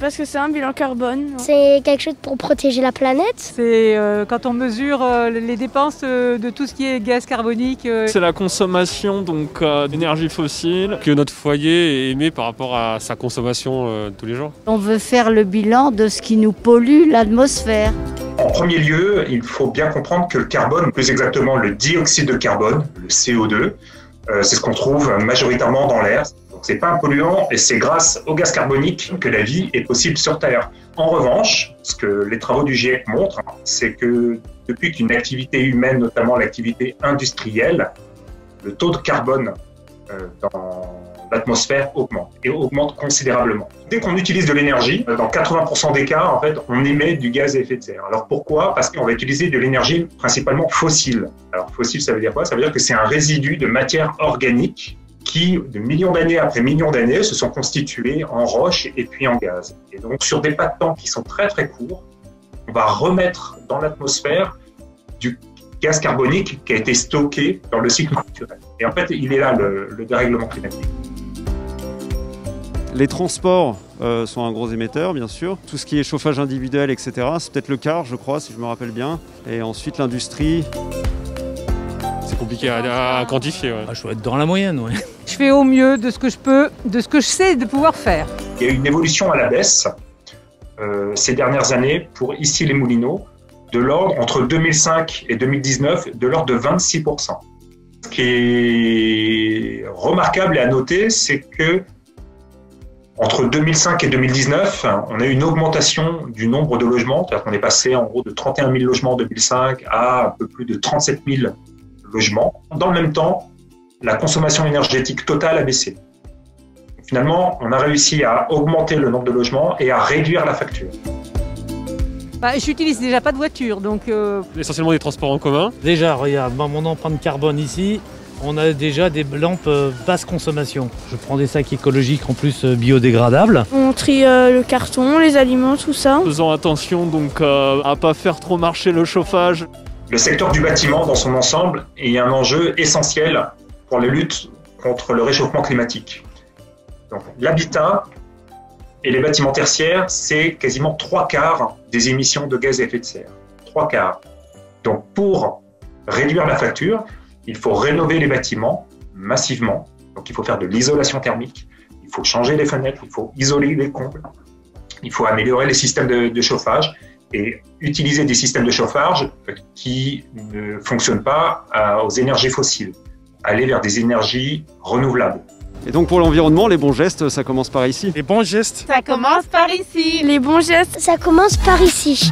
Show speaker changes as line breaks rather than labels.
pas ce que c'est un bilan carbone.
C'est quelque chose pour protéger la planète.
C'est quand on mesure les dépenses de tout ce qui est gaz carbonique.
C'est la consommation d'énergie fossile que notre foyer émet par rapport à sa consommation tous les jours.
On veut faire le bilan de ce qui nous pollue l'atmosphère.
En premier lieu, il faut bien comprendre que le carbone, plus exactement le dioxyde de carbone, le CO2, c'est ce qu'on trouve majoritairement dans l'air. Donc c'est pas un polluant et c'est grâce au gaz carbonique que la vie est possible sur Terre. En revanche, ce que les travaux du GIEC montrent, c'est que depuis qu'une activité humaine, notamment l'activité industrielle, le taux de carbone dans l'atmosphère augmente et augmente considérablement. Dès qu'on utilise de l'énergie, dans 80% des cas, en fait, on émet du gaz à effet de serre. Alors pourquoi? Parce qu'on va utiliser de l'énergie principalement fossile. Alors fossile, ça veut dire quoi? Ça veut dire que c'est un résidu de matière organique qui, de millions d'années après millions d'années, se sont constitués en roche et puis en gaz. Et donc, sur des pas de temps qui sont très très courts, on va remettre dans l'atmosphère du gaz carbonique qui a été stocké dans le cycle naturel. Et en fait, il est là le dérèglement climatique.
Les transports sont un gros émetteur, bien sûr. Tout ce qui est chauffage individuel, etc., c'est peut-être le quart, je crois, si je me rappelle bien. Et ensuite, l'industrie.
C'est compliqué à quantifier. Ouais.
Je dois être dans la moyenne, oui.
Je fais au mieux de ce que je peux, de ce que je sais de pouvoir faire.
Il y a eu une évolution à la baisse ces dernières années pour Issy-les-Moulineaux, de l'ordre, entre 2005 et 2019, de l'ordre de 26%. Ce qui est remarquable et à noter, c'est que entre 2005 et 2019, on a eu une augmentation du nombre de logements, c'est-à-dire qu'on est passé en gros de 31 000 logements en 2005 à un peu plus de 37 000 logements. Dans le même temps, la consommation énergétique totale a baissé. Finalement, on a réussi à augmenter le nombre de logements et à réduire la facture.
J'utilise déjà pas de voiture, donc...
Essentiellement des transports en commun.
Déjà, regarde, mon empreinte carbone ici, on a déjà des lampes basse consommation. Je prends des sacs écologiques en plus biodégradables.
On trie le carton, les aliments, tout ça.
Faisant attention donc à pas faire trop marcher le chauffage.
Le secteur du bâtiment dans son ensemble est un enjeu essentiel pour la lutte contre le réchauffement climatique. Donc, l'habitat et les bâtiments tertiaires, c'est quasiment 3/4 des émissions de gaz à effet de serre. 3/4. Donc pour réduire la facture, il faut rénover les bâtiments massivement. Donc il faut faire de l'isolation thermique, il faut changer les fenêtres, il faut isoler les combles, il faut améliorer les systèmes de chauffage et utiliser des systèmes de chauffage qui ne fonctionnent pas aux énergies fossiles. Aller vers des énergies renouvelables.
Et donc pour l'environnement, les bons gestes, ça commence par ici.
Les bons gestes.
Ça commence par ici. Les bons gestes,
Ça commence par ici.